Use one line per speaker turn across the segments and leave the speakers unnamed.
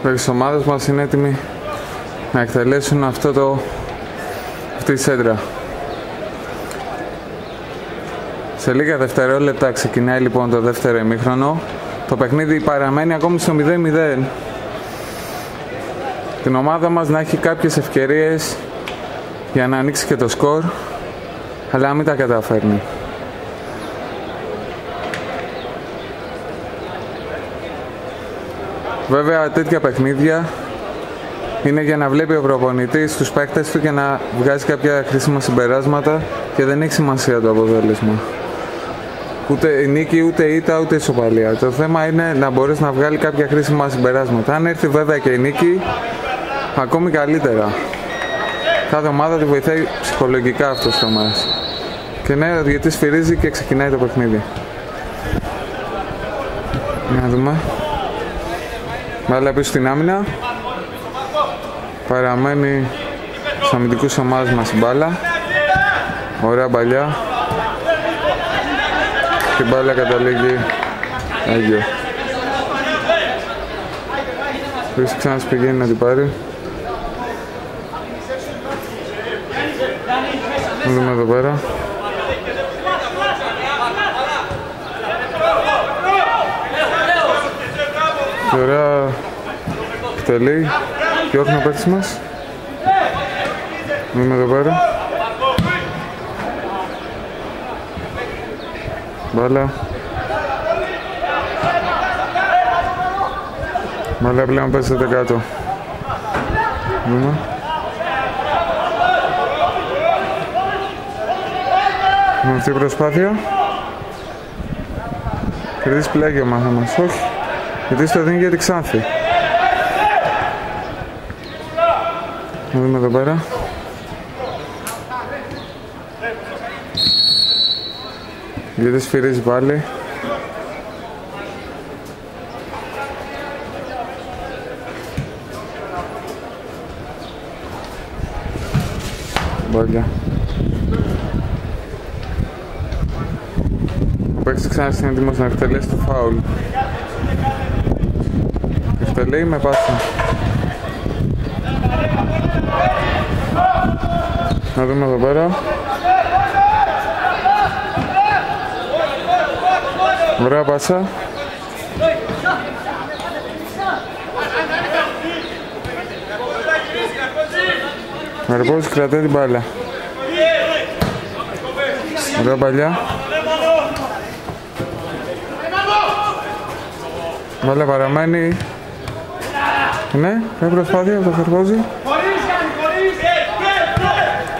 Οι ομάδες μας είναι έτοιμοι να εκτελέσουν αυτή τη σέντρα. Σε λίγα δευτερόλεπτα ξεκινάει λοιπόν το δεύτερο ημίχρονο. Το παιχνίδι παραμένει ακόμη στο 0-0. Την ομάδα μας να έχει κάποιες ευκαιρίες για να ανοίξει και το σκορ, αλλά μην τα καταφέρνει. Βέβαια τέτοια παιχνίδια είναι για να βλέπει ο προπονητής τους παίκτες του και να βγάζει κάποια χρήσιμα συμπεράσματα και δεν έχει σημασία το αποτέλεσμα. Ούτε η νίκη, ούτε η ήττα, ούτε η ισοπαλία. Το θέμα είναι να μπορείς να βγάλει κάποια χρήσιμα συμπεράσματα. Αν έρθει βέβαια και η νίκη, ακόμη καλύτερα. Κάθε ομάδα τη βοηθάει ψυχολογικά αυτό το μάτς. Και ναι, ο διαιτητής σφυρίζει και ξεκινάει το παιχνίδι. Να δούμε. Μπάλα πίσω στην άμυνα. Παραμένει στους αμυντικούς ομάδες μας η μπάλα. Ωραία μπαλιά. Και η μπάλα καταλήγει Άγιο. Χρήση ξανά πηγαίνει να την πάρει. Να δούμε εδώ πέρα. Και ωραία εκτελεί. Διώχνει ο παίκτης μας. Να δούμε εδώ πέρα. Μπάλα. Μπάλα πλέον παίζεται κάτω. Δούμε. Με αυτή η προσπάθεια κερδίσει πλάγιο θα μας. Όχι, γιατί στο δίνει για τη Ξάνθη. Να δούμε εδώ πέρα. Γιατί σφυρίζει πάλι. Μπάλια. Ο παίκτης ξανά είναι έτοιμος να εκτελέσει το φάουλ. Εκτελεί με πάσα. Να δούμε εδώ πέρα. Ωραία πάσα. Καρπός κρατάει την μπάλα. Ωραία παλιά. Μπάλα παραμένει. Ναι, μια προσπάθεια από το Καρπόζι.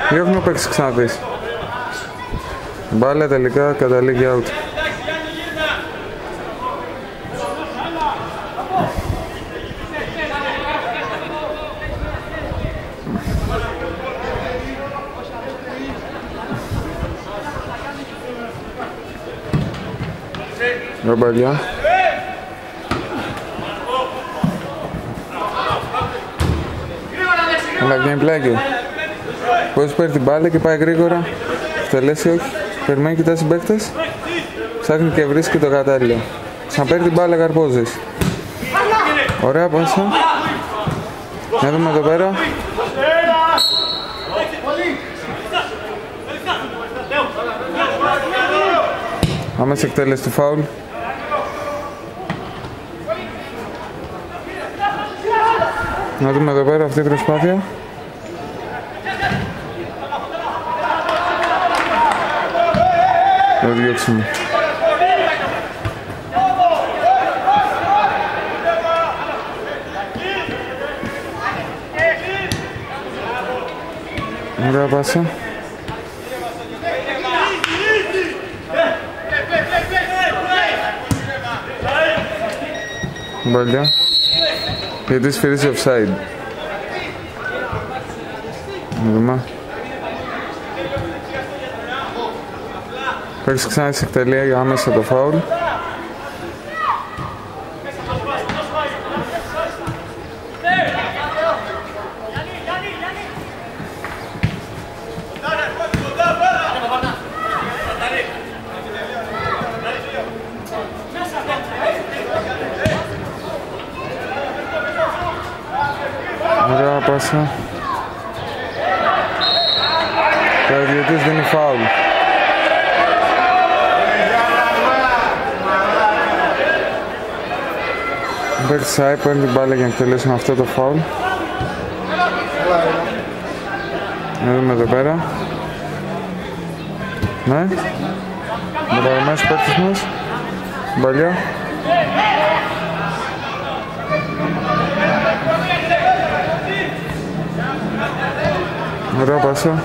Διώχνει ο παίκτης ξαναδείς. Μπάλα τελικά καταλήγει out. Μπαλιά. Αλλά βγαίνει πλάκι. Πώς παίρνει την μπάλα και πάει γρήγορα. Τελέσει όχι. Περιμένει, κοιτάζει παίκτες. Ψάχνει και βρίσκει το κατάλληλο. Ξαναπαίρνει την μπάλα Καρπόζης. Ωραία πάσα. Να δούμε εδώ πέρα. Άμεσα εκτέλεση του φάουλ. Να δούμε εδώ πέρα αυτή η προσπάθεια. Το διώξουμε. Ωραία πάσα. Μπαλιά. Γιατί σφυρίζει offside. Να δούμε. Παίξε ξανά σε εκτελεία άμεσα το φάουλ. Ωραία πάσα. Και ο διαιτητής δίνει φάουλ. Ο παίκτης ΑΕ παίρνει την μπάλα για να εκτελέσουν αυτό το φάουλ. Να δούμε εδώ πέρα. Ναι. Μεταγραμμένος παίκτης μας. Μπαλιά. Ωραία πάσα.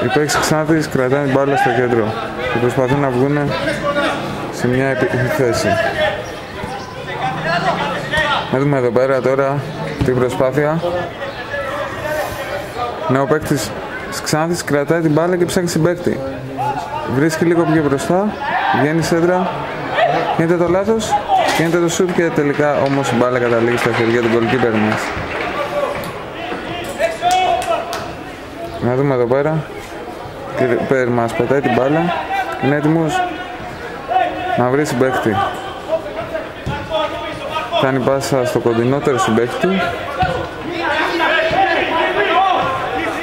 Οι παίκτες Ξάνθης κρατάνε την μπάλα στο κέντρο και προσπαθούν να βγουν σε μια επιθέση. Να δούμε εδώ πέρα τώρα την προσπάθεια. Ναι, ο παίκτης Ξάνθης κρατάει την μπάλα και ψάχνει συμπαίκτη. Βρίσκει λίγο πιο μπροστά, βγαίνει σέντρα, γίνεται το λάθος, γίνεται το σουτ και τελικά όμως η μπάλα καταλήγει στα χέρια του goalkeeper μας. Να δούμε εδώ πέρα. Ο goalkeeper μας πετάει την μπάλα, είναι έτοιμος να βρει συμπαίκτη. Κάνει πάσα στο κοντινότερο συμπαίκτη του.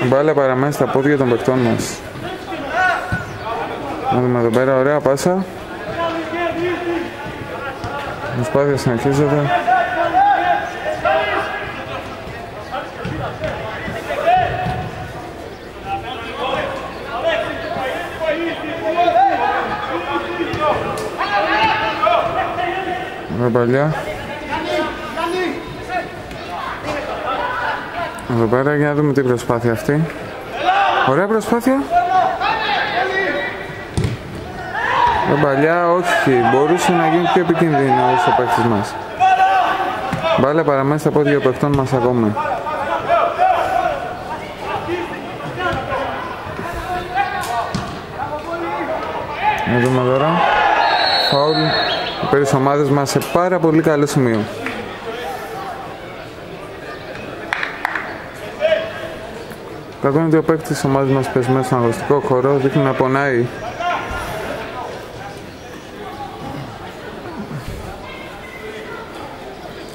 Η μπάλα παραμένει στα πόδια των παικτών μας. Να δούμε εδώ πέρα, ωραία πάσα. Η προσπάθεια συνεχίζεται. Ωραία παλιά. Εδώ πέρα για να δούμε την προσπάθεια αυτή. Ωραία προσπάθεια. Παλιά όχι, μπορούσε να γίνει πιο επικίνδυνο ο παίκτης μας. Μπάλα παραμένει στα πόδια των παικτών μας ακόμα. Να δούμε τώρα. Φάουλ περί τις ομάδες μας σε πάρα πολύ καλό σημείο. Κακό είναι ότι ο παίκτης της ομάδας μας πεσμένος στον αγωνιστικό χώρο δείχνει να πονάει.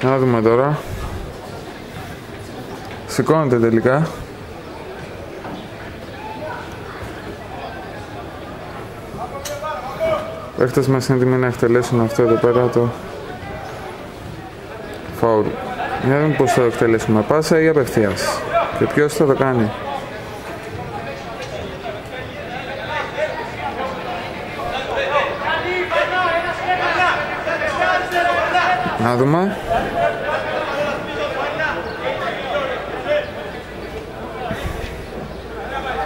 Να δούμε τώρα. Σηκώνεται τελικά. Οι παίκτες μας είναι έτοιμοι να εκτελέσουν αυτό εδώ πέρα το φάουλ. Για να δούμε πώς θα το εκτελέσουμε, πάσα ή απευθείας και ποιος θα το κάνει. Να δούμε.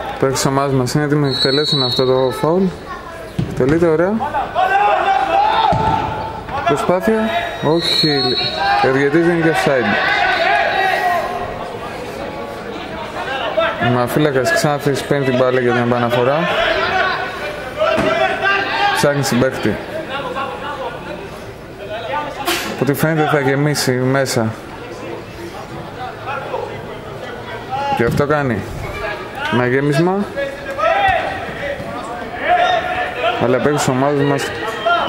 Οι παίκτες της ομάδας μας είναι έτοιμοι να εκτελέσουν αυτό το φάουλ. Εκτελείται ωραία. Προσπάθεια. Όχι. Ο διαιτητής είναι και offside. Ο μαφύλακας Ξάνθης παίρνει την μπάλα για την επαναφορά. Ψάχνει συμπαίκτη. Ό,τι φαίνεται θα γεμίσει μέσα. Και αυτό κάνει. Ένα γέμισμα. Αλλά παίκτες της ομάδας μας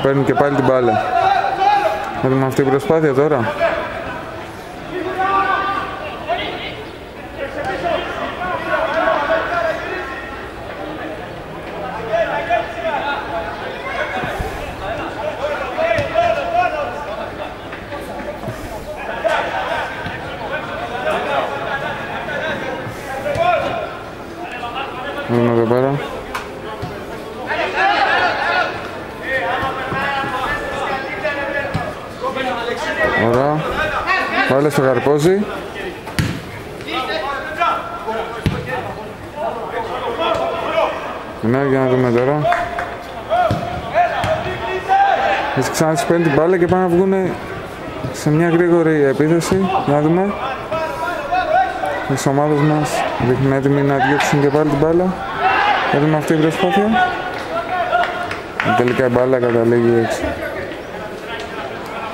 παίρνουν και πάλι την μπάλα. Θα δούμε αυτή η προσπάθεια τώρα. Δούμε εδώ πέρα. Ωραία. Βάλε στο καρπόζι. Ναι, για να δούμε τώρα. Έτσι ξανά τις παίρνει την μπάλα και πάνε να βγουν σε μια γρήγορη επίθεση. Για να δούμε. Οι ομάδες μας δείχνουν έτοιμοι να διώξουν και πάλι την μπάλα. Για δούμε αυτή η προσπάθεια. Τελικά η μπάλα καταλήγει έτσι.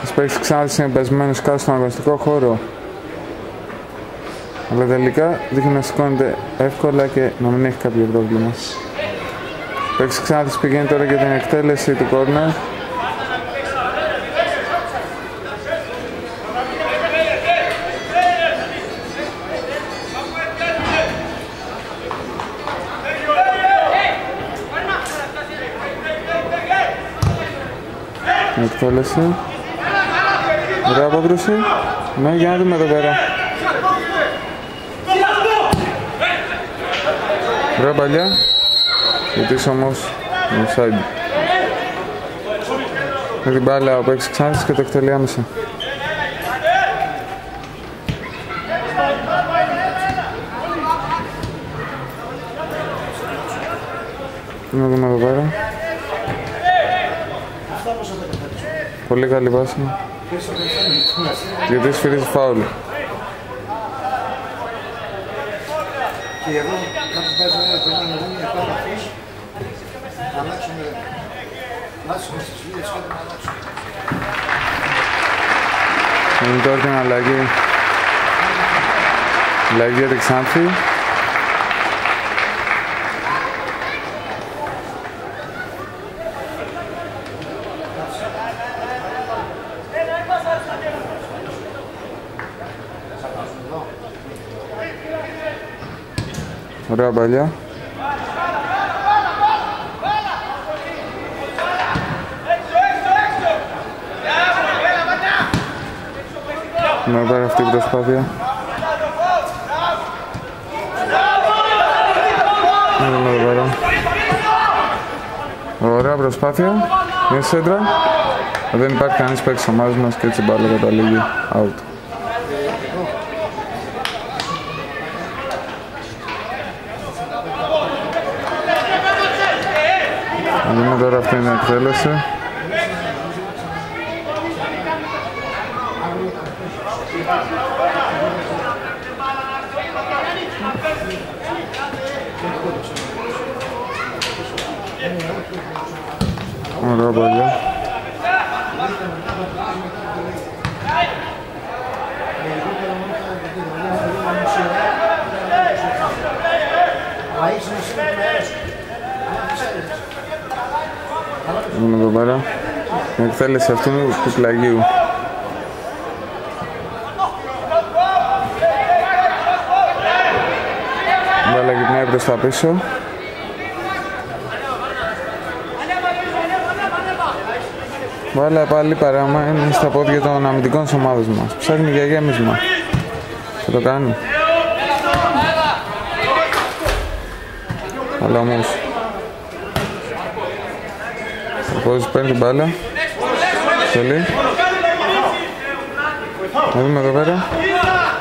Ο παίκτης Ξάνθης είναι πεσμένος κάτω στον αγωνιστικό χώρο. Αλλά τελικά δείχνει να σηκώνεται εύκολα και να μην έχει κάποιο πρόβλημα. Ο παίκτης Ξάνθης πηγαίνει τώρα για την εκτέλεση του κόρνερ. εκτέλεση. Ωραία απόκρουση. Ναι, για να δούμε εδώ πέρα. Ωραία παλιά. Ζητής όμως offside. Με την μπάλα ο παίκτης Ξάνθης και το εκτελεί άμεσα. Να δούμε εδώ πέρα. Πολύ καλή βάση. Γιατί σφυρίζει φάουλ.
Και εδώ κάποιος βάζει ένα παιδί να δούμε για πάρα αυτούς. Να αλλάξουμε στις βίλες και να αλλάξουμε.
Είναι τώρα την αλλαγή. Αλλαγή για την Ξάνθη. Ωραία παλιά. Να πάρει αυτή η προσπάθεια. Ωραία προσπάθεια. Μια σέντρα. Δεν υπάρχει κανείς παίκτης της ομάδας μας και έτσι μπάλα καταλήγει out. Να δούμε τώρα αυτή την εκτέλεση. Ωραία παλιά. Δούμε εδώ πέρα την εκτέλεση αυτού του πλαγίου. Μπάλα γυρνάει προς τα πίσω. Μπάλα πάλι παραμένει στα πόδια των αμυντικών της ομάδας μας. Ψάχνει για γέμισμα. Θα το κάνει. Αλλά όμως ο Πόζης παίρνει την μπάλα. Θέλει. Να δούμε εδώ πέρα.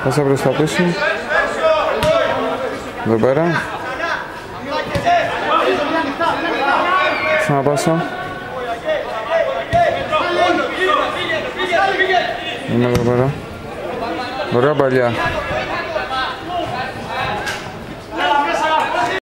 Πάσα προς τα πίσω. Εδώ πέρα. Ξαναπάσα. Δούμε εδώ πέρα. Ωραία παλιά.